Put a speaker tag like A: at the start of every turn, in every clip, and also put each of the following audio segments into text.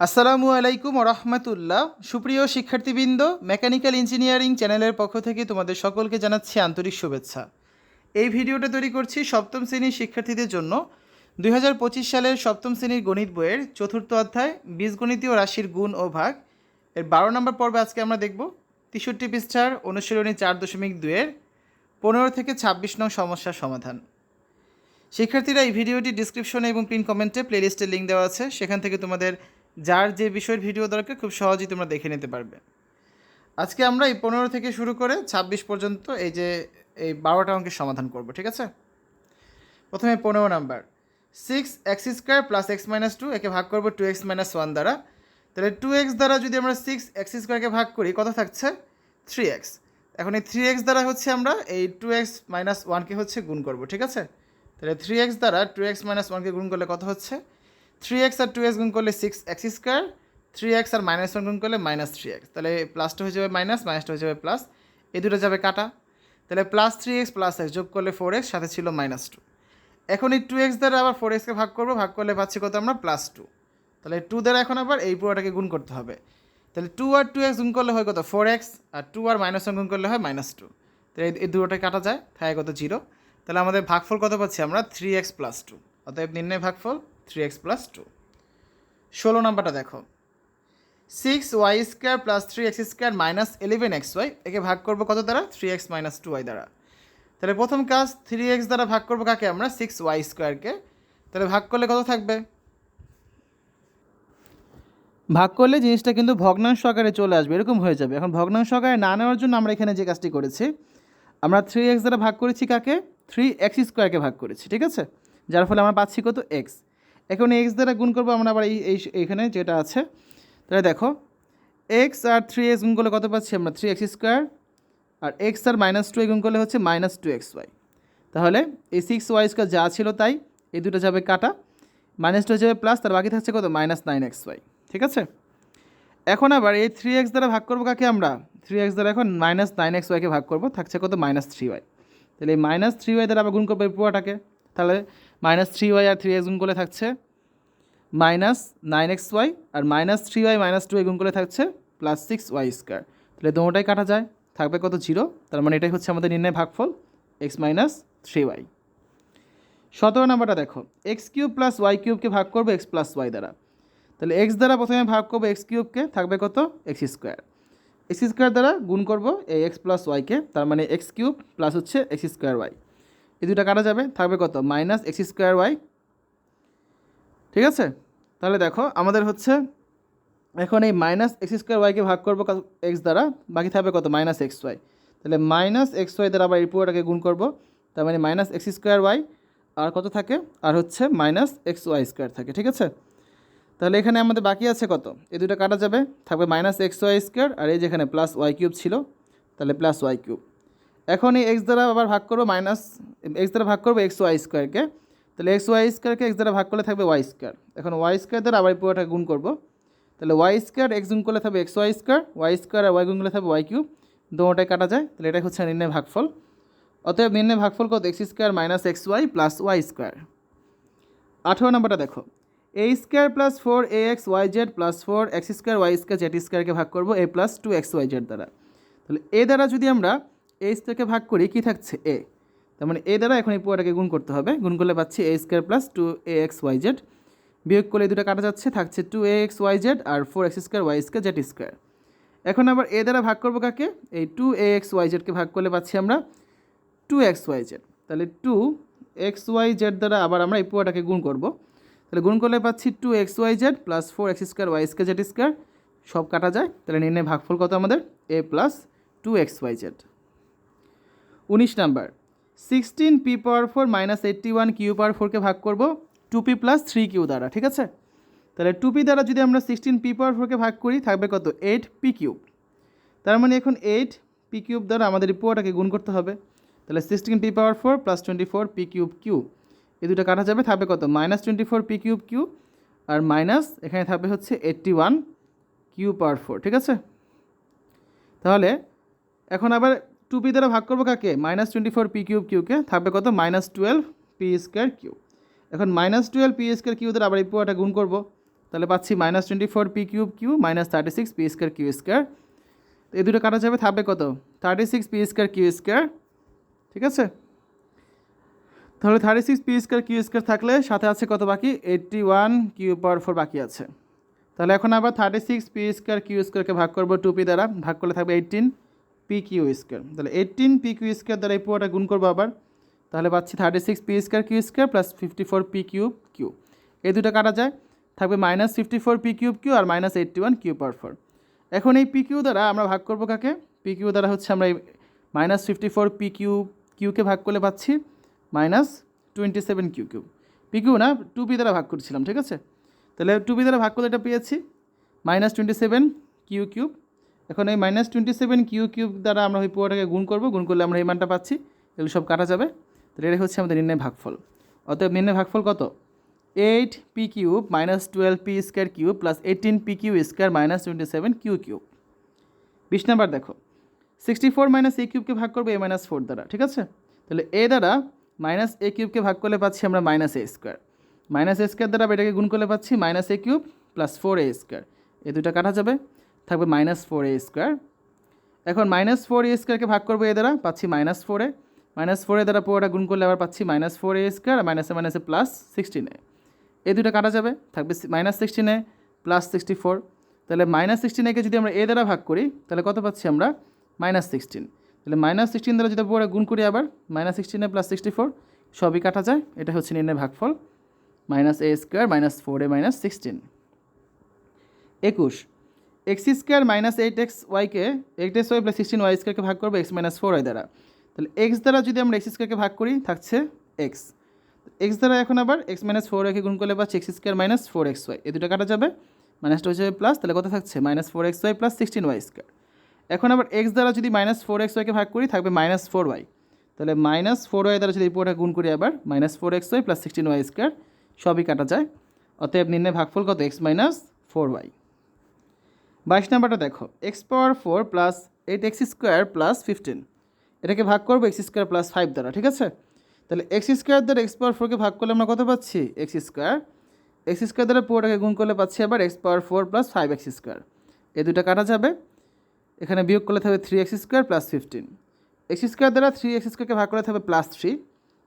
A: আসসালামু আলাইকুম রহমতুল্লাহ। সুপ্রিয় শিক্ষার্থীবৃন্দ, মেকানিক্যাল ইঞ্জিনিয়ারিং চ্যানেলের পক্ষ থেকে তোমাদের সকলকে জানাচ্ছি আন্তরিক শুভেচ্ছা। এই ভিডিওটা তৈরি করছি সপ্তম শ্রেণীর শিক্ষার্থীদের জন্য। 2025 সালের সপ্তম শ্রেণীর গণিত বইয়ের চতুর্থ অধ্যায় বীজগণিতীয় রাশির গুণ ও ভাগ এর 12 নম্বর পর্বে আজকে আমরা দেখব 63 পৃষ্ঠার অনুশীলনী 4.2-এর 15 থেকে 26 নং সমস্যার সমাধান। শিক্ষার্থীরা, এই ভিডিওটি ডিসক্রিপশনে এবং পিন কমেন্টে প্লেলিস্টের লিঙ্ক দেওয়া আছে, সেখান থেকে তোমাদের যার যে বিষয়ের ভিডিও দরকার খুব সহজেই তোমরা দেখে নিতে পারবে। আজকে আমরা এই 15 থেকে শুরু করে 26 পর্যন্ত এই 12টা অঙ্কের সমাধান করব, ঠিক আছে? প্রথমে 15 number, 6x² plus x minus 2 একে ভাগ করবো 2x মাইনাস 1 দ্বারা। তাহলে 2x দ্বারা যদি আমরা 6x² ভাগ করি কত থাকছে? 3x। এখন এই 3x দ্বারা হচ্ছে আমরা এই 2x মাইনাস 1কে হচ্ছে গুণ করব, ঠিক আছে? তাহলে 3x দ্বারা 2x মাইনাস 1কে গুণ করলে কত হচ্ছে? 3x আর 2x গুণ করলে 6x², 3x আর মাইনাস 1 গুণ করলে মাইনাস 3x। তাহলে প্লাসটা হয়ে যাবে মাইনাস, মাইনাসটা হয়ে যাবে প্লাস, এই দুটো যাবে কাটা। তাহলে প্লাস 3x প্লাস x যোগ করলে 4x, সাথে ছিল মাইনাস 2। এখন এই 2x দ্বারা আবার 4xকে ভাগ করবো, ভাগ করলে পাচ্ছি কত আমরা? প্লাস 2। তাহলে 2 দ্বারা এখন আবার এই পুরোটাকে গুণ করতে হবে। তাহলে 2 আর 2x গুণ করলে হয় কত? 4x, আর 2 আর মাইনাস 1 গুণ করলে হয় মাইনাস 2। তাহলে এই দুটোটাই কাটা যায়, থাকে কত? 0। তাহলে আমাদের ভাগফল কত পাচ্ছি আমরা? 3x plus 2। অতএব নির্ণয় ভাগফল 3x প্লাস 2। 16 নাম্বারটা দেখো, 6y² plus 3x² minus 11xy একে ভাগ করবো কত দ্বারা? 3x মাইনাস 2y দ্বারা। তাহলে প্রথম কাজ, 3x দ্বারা ভাগ করবো কাকে আমরা? 6y²কে। তাহলে ভাগ করলে কত থাকবে? ভাগ করলে জিনিসটা কিন্তু ভগ্নাংশ আকারে চলে আসবে, এরকম হয়ে যাবে। এখন ভগ্নাংশ আকারে না নেওয়ার জন্য আমরা এখানে যে কাজটি করেছি, আমরা 3x দ্বারা ভাগ করেছি কাকে? 3x² ভাগ করেছি, ঠিক আছে? যার ফলে আমরা পাচ্ছি কত? x। এখন x দ্বারা গুণ করবো আমরা আবার এইখানে যেটা আছে। তাহলে দেখো, x আর 3x গুণ করলে কত পাচ্ছি আমরা? 3x²। আর x আর মাইনাস 2 গুণ করলে হচ্ছে মাইনাস 2xy। তাহলে এই 6y² যা ছিল তাই, এই দুটো যাবে কাটা, মাইনাস 2 যাবে প্লাস, তার বাকি থাকছে কত? মাইনাস 9xy, ঠিক আছে? এখন আবার এই 3x দ্বারা ভাগ করবো কাকে আমরা? 3x দ্বারা এখন মাইনাস 9xyকে ভাগ করবো, থাকছে কত? Minus 3y। তাহলে এই মাইনাস 3y দ্বারা আবার গুণ করবো এই পুরোটাকে। তাহলে মাইনাস 3y আর 3x গুণ করলে থাকছে মাইনাস 9xy, আর মাইনাস 3y মাইনাস 2y গুণ করলে থাকছে প্লাস 6y²। তাহলে দুটোটাই কাটা যায়, থাকবে কত? 0। তার মানে এটাই হচ্ছে আমাদের নির্ণয় ভাগফল x মাইনাস 3y। 17 নাম্বারটা দেখো, x³ প্লাস y³ ভাগ করবো x প্লাস y দ্বারা। তাহলে x দ্বারা প্রথমে ভাগ করবো x³ থাকবে কত? x²। x² দ্বারা গুণ করবো এই x প্লাস yকে, তার মানে x³ প্লাস হচ্ছে x²y। এই দুটো কাটা যাবে, থাকবে কত? মাইনাস x²y, ঠিক আছে? তাহলে দেখো আমাদের হচ্ছে এখন এই মাইনাস x²yকে ভাগ করবো x দ্বারা, বাকি থাকবে কত? Minus xy। তাহলে মাইনাস xy দ্বারা আবার এই পুরোটাকে গুণ করবো, তার মানে মাইনাস x²y, আর কত থাকে? আর হচ্ছে মাইনাস xy² থাকে, ঠিক আছে? তাহলে এখানে আমাদের বাকি আছে কত? এই দুটো কাটা যাবে, থাকবে মাইনাস xy², আর এই যেখানে প্লাস y³ ছিল, তাহলে প্লাস y³। এখন এই x দ্বারা আবার ভাগ করবো x দ্বারা ভাগ করবো xy²কে। তাহলে xy²কে x দ্বারা ভাগ করলে থাকবে y²। এখন y² দ্বারা আবার পুরোটা গুণ করবো, তাহলে y² x গুণ করলে থাকবে xy², y² আর y গুণ করলে থাকবে y³। দুটোটাই কাটা যায়, তাহলে এটাই হচ্ছে নির্ণয় ভাগফল। অতএব নির্ণয় ভাগফল কত? x² minus xy plus y²। 18 নম্বরটা দেখো, a² plus 4ax yz plus 4x² y² z²কে ভাগ করবো a প্লাস 2xyz দ্বারা। তাহলে এ দ্বারা যদি আমরা a²কে ভাগ করি, কি থাকছে? a। তার মানে এ দ্বারা এখন এই পুরোটাকে গুণ করতে হবে, গুণ করলে পাচ্ছি a² প্লাস 2axyz, বিয়োগ করলে এই দুটো কাটা যাচ্ছে, থাকছে 2axyz আর 4x² y² z²। এখন আবার এ দ্বারা ভাগ করবো কাকে? এই 2axyzকে ভাগ করলে পাচ্ছি আমরা 2xyz। তাহলে 2xyz দ্বারা আবার আমরা এই পুরোটাকে গুণ করবো, তাহলে গুণ করলে পাচ্ছি 2xyz plus 4x² y² z², সব কাটা যায়। তাহলে নির্ণয় ভাগফল কত আমাদের? a plus 2xyz। 19 number, 16p⁴ minus 81q⁴কে ভাগ করবো 2p প্লাস 3q দ্বারা, ঠিক আছে? তাহলে 2p দ্বারা যদি আমরা 16p⁴কে ভাগ করি, থাকবে কত? 8p³। তার মানে এখন 8p³ দ্বারা আমাদের এই পুরোটাকে গুণ করতে হবে। তাহলে 16p⁴ প্লাস 24p³q, এই দুটো কাটা যাবে, থাকবে কত? মাইনাস 24p³q, আর মাইনাস এখানে থাকবে হচ্ছে 81q⁴, ঠিক আছে? তাহলে এখন আবার 2p দ্বারা ভাগ করবো কাকে? মাইনাস 24p³কে, থাকবে কত? Minus 12p²q। এখন মাইনাস 12p² দ্বারা আবার এই পুরোটা গুণ করবো, তাহলে পাচ্ছি -24p³ মাইনাস 36p²q²। তো এই দুটো কাটা যাবে, থাকবে কত 36p²q²। ঠিক আছে, তাহলে 36p²q² থাকলে সাথে আছে কত বাকি 81q/4 বাকি আছে। তাহলে এখন আবার 36p²q² ভাগ করবো 2p দ্বারা, ভাগ করলে থাকবে 18pq²। তাহলে 18pq² দ্বারা এই পুরোটা গুণ করবো আবার, তাহলে পাচ্ছি 36p²q² প্লাস 54p³q। এই দুটো কাটা যায়, থাকবে -54p³q আর -81q/4। এখন এই pq দ্বারা আমরা ভাগ করবো কাকে, pq দ্বারা হচ্ছে আমরা এই -54pq ভাগ করলে পাচ্ছি -27q3। pq না 2p দ্বারা ভাগ করছিলাম, ঠিক আছে। তাহলে 2p দ্বারা ভাগ করলে এটা পেয়েছি -27q3। এখন এই -27q3 দ্বারা আমরা ওই পুরোটাকে গুণ করবো, গুণ করলে আমরা এই মানটা পাচ্ছি, এগুলো সব কাটা যাবে। তাহলে এটাই হচ্ছে আমাদের নির্ণয় ভাগফল। অতএব নির্ণয় ভাগফল কত 8p³ -12p² plus 18pq² -27q3। 20 number দেখো 64 - a³ ভাগ করবো a-4 দ্বারা, ঠিক আছে। তাহলে a দ্বারা -a³ ভাগ করলে পাচ্ছি আমরা -a², -a² দ্বারা এটাকে গুণ করলে পাচ্ছি -a³ প্লাস 4a²। এই দুটো কাটা যাবে, থাকবে -4a²। এখন -4a² ভাগ করবো এ দ্বারা, পাচ্ছি -4a, -4a দ্বারা পুরোটা গুণ করলে আবার পাচ্ছি -4a² আর মাইনাসে প্লাস 16a। এই দুটো কাটা যাবে, থাকবে -16a প্লাস 64। তাহলে -16a যদি আমরা এ দ্বারা ভাগ করি তাহলে কত পাচ্ছি আমরা -16। তাহলে -16 দ্বারা যদি পুরো গুণ করি আবার -16a প্লাস 64, সবই কাটা যায়। এটা হচ্ছে নির্ণয় ভাগফল -a² -4a -16। 21 x² -8xy-কে 8xy plus 16y² ভাগ করবো x - 4y দ্বারা। তাহলে x দ্বারা যদি আমরা x² ভাগ করি থাকছে x দ্বারা এখন আবার x - 4y গুণ করলে পাচ্ছি x² - 4xy। এই দুটো কাটা যাবে, মাইনাসটা হয়ে যাবে প্লাস, তাহলে কত থাকছে -4xy প্লাস 16y²। এখন আবার x দ্বারা যদি -4xy ভাগ করি থাকবে -4y। তাহলে -4y দ্বারা যদি এই পুরোটা গুণ করি আবার -4xy প্লাস 16y², সবই কাটা যায়। অতএব নির্ণয় ভাগফল কত x - 4y। 22 নাম্বারটা দেখো x⁴ প্লাস 8x² প্লাস 15, এটাকে ভাগ করবো x² প্লাস 5 দ্বারা, ঠিক আছে। তাহলে x² দ্বারা x⁴কে ভাগ করলে আমরা কত পাচ্ছি x² দ্বারা পুরোটাকে গুণ করলে পাচ্ছি আবার x⁴ প্লাস 5x²। এই দুটো কাটা যাবে, এখানে বিয়োগ করলে থাকবে 3x² প্লাস 15। x² দ্বারা 3x²কে ভাগ করলে থাকবে +3,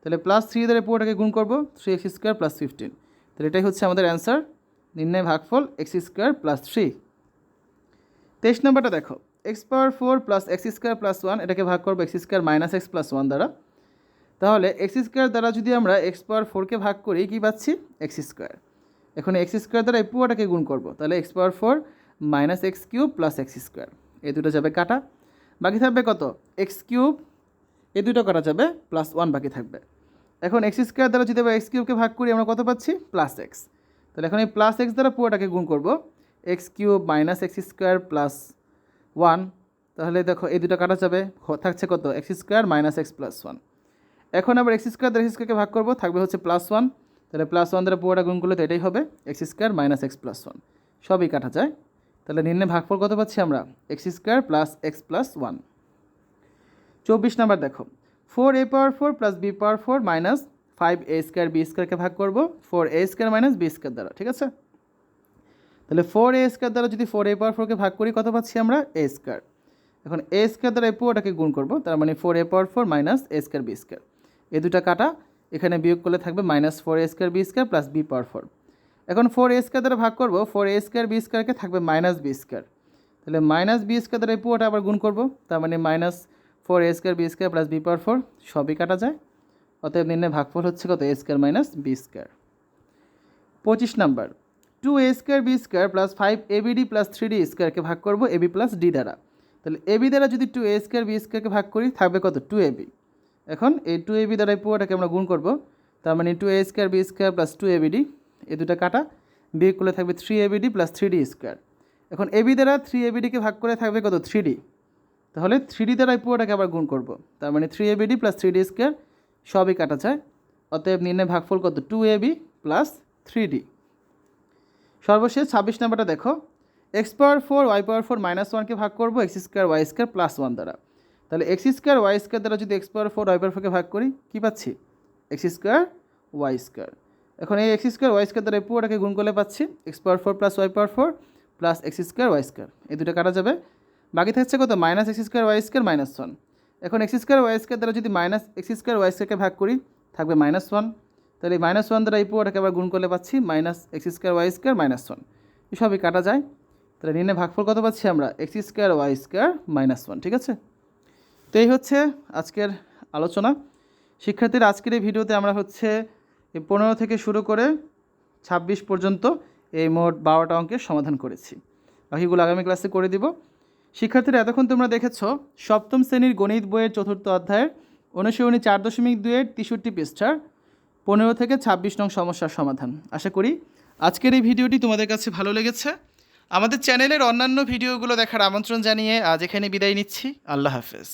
A: তাহলে +3 দ্বারা পুরোটাকে গুণ করবো 3x² প্লাস 15। তাহলে এটাই হচ্ছে আমাদের অ্যান্সার, নির্ণয় ভাগফল x² প্লাস 3। 23 নম্বরটা দেখো x⁴ প্লাস x² প্লাস 1, এটাকে ভাগ করবো x² মাইনাস x প্লাস 1 দ্বারা। তাহলে x² দ্বারা যদি আমরা x⁴কে ভাগ করি কী পাচ্ছি x²। এখন x² দ্বারা এই পুরোটাকে গুণ করবো, তাহলে x⁴ minus x³ plus x²। এই দুটো যাবে কাটা, বাকি থাকবে কত x³ এই দুটো কাটা যাবে, প্লাস 1 বাকি থাকবে। এখন x² দ্বারা যদি আমরা x³ ভাগ করি আমরা কত পাচ্ছি +x। তাহলে এখন এই +x দ্বারা পুরোটাকে গুণ করবো x³ মাইনাস x² প্লাস 1। তাহলে দেখো এই দুটো কাটা যাবে, থাকছে কত x² মাইনাস x প্লাস 1। এখন আবার x² দ্বারা x²কে ভাগ করবো, থাকবে হচ্ছে +1। তাহলে +1 দ্বারা পুরোটা গুণ করলে তো এটাই হবে x² মাইনাস x প্লাস 1, সবই কাটা যায়। তাহলে নির্ণয় ভাগফল কত পাচ্ছি আমরা x² plus x plus 1। 24 number দেখো 4a⁴ plus b⁴ minus 5a² b²কে ভাগ করবো 4a² মাইনাস b² দ্বারা, ঠিক আছে। তাহলে 4a² দ্বারা যদি 4a⁴কে ভাগ করি কত পাচ্ছি আমরা a²। এখন a² দ্বারা এই পুরোটাকে গুণ করবো, তার মানে 4a⁴ মাইনাস a² b²। এই দুটা কাটা, এখানে বিয়োগ করলে থাকবে -4a² b² প্লাস b⁴। এখন 4a² দ্বারা ভাগ করবো 4a² b²কে থাকবে -b²। তাহলে -b² দ্বারা এই পুরোটা আবার গুণ করবো, তার মানে -4a² b² প্লাস b⁴, সবই কাটা যায়। অতএব নির্ণয় ভাগফল হচ্ছে কত a² minus b²। 25 number 2a² b² plus 5abd plus 3d²কে ভাগ করবো ab প্লাস d দ্বারা। তাহলে ab দ্বারা যদি 2a² b²কে ভাগ করি থাকবে কত 2ab। এখন এই 2ab দ্বারা এই পুরোটাকে আমরা গুণ করবো, তার মানে 2a² b² প্লাস 2abd। এই দুটো কাটা, বিয়োগ করলে থাকবে 3abd প্লাস 3d²। এখন ab দ্বারা 3abdকে ভাগ করে থাকবে কত 3d। তাহলে 3d দ্বারা এই পুরোটাকে আবার গুণ করবো, তার মানে 3abd প্লাস 3d², সবই কাটা যায়। অতএব নির্ণয় ভাগফল কত 2ab প্লাস 3d। সর্বশেষ 26 নাম্বারটা দেখো x⁴ y⁴ মাইনাস 1কে ভাগ করবো x² y² প্লাস 1 দ্বারা। তাহলে x² y² দ্বারা যদি x⁴ y⁴ কে ভাগ করি কী পাচ্ছি x² y²। এখন এই এক্স স্কোয়ার ওয়াই স্কোয়ার দ্বারা এই পুরোটাকে গুণ করলে পাচ্ছি x power 4 plus y power 4 plus x square y square, এই দুটো কাটা যাবে। বাকি থাকছে কত? Minus x square y square minus 1। এখন এক্স স্কোয়ার ওয়াই স্কোয়ার দ্বারা যদি মাইনাস এক্স স্কোয়ার ওয়াই স্কোয়ারকে ভাগ করি থাকবে -1, তাহলে এই -1 দ্বারা এই পুরোটাকে আবার গুণ করলে পাচ্ছি minus x square y square -1। সবই কাটা যায়, তাহলে নির্ণয় ভাগফল কত পাচ্ছি আমরা? X square y square -1। ঠিক আছে, তো এই হচ্ছে আজকের আলোচনা। শিক্ষার্থীর আজকের এই ভিডিওতে আমরা হচ্ছে 15 থেকে শুরু করে 26 পর্যন্ত এই মোট 12টা অঙ্কের সমাধান করেছি। বাকিগুলো আগামী ক্লাসে করে দিব। শিক্ষার্থীরা এতক্ষণ তোমরা দেখেছ সপ্তম শ্রেণীর গণিত বইয়ের 4র্থ অধ্যায়ের অনুশীলনী 4.2-এর 63 পৃষ্ঠার 15 থেকে 26 নং সমস্যার সমাধান। আশা করি আজকের এই ভিডিওটি তোমাদের কাছে ভালো লেগেছে। আমাদের চ্যানেলের অন্যান্য ভিডিওগুলো দেখার আমন্ত্রণ জানিয়ে আজ এখানে বিদায় নিচ্ছি। আল্লাহ হাফেজ।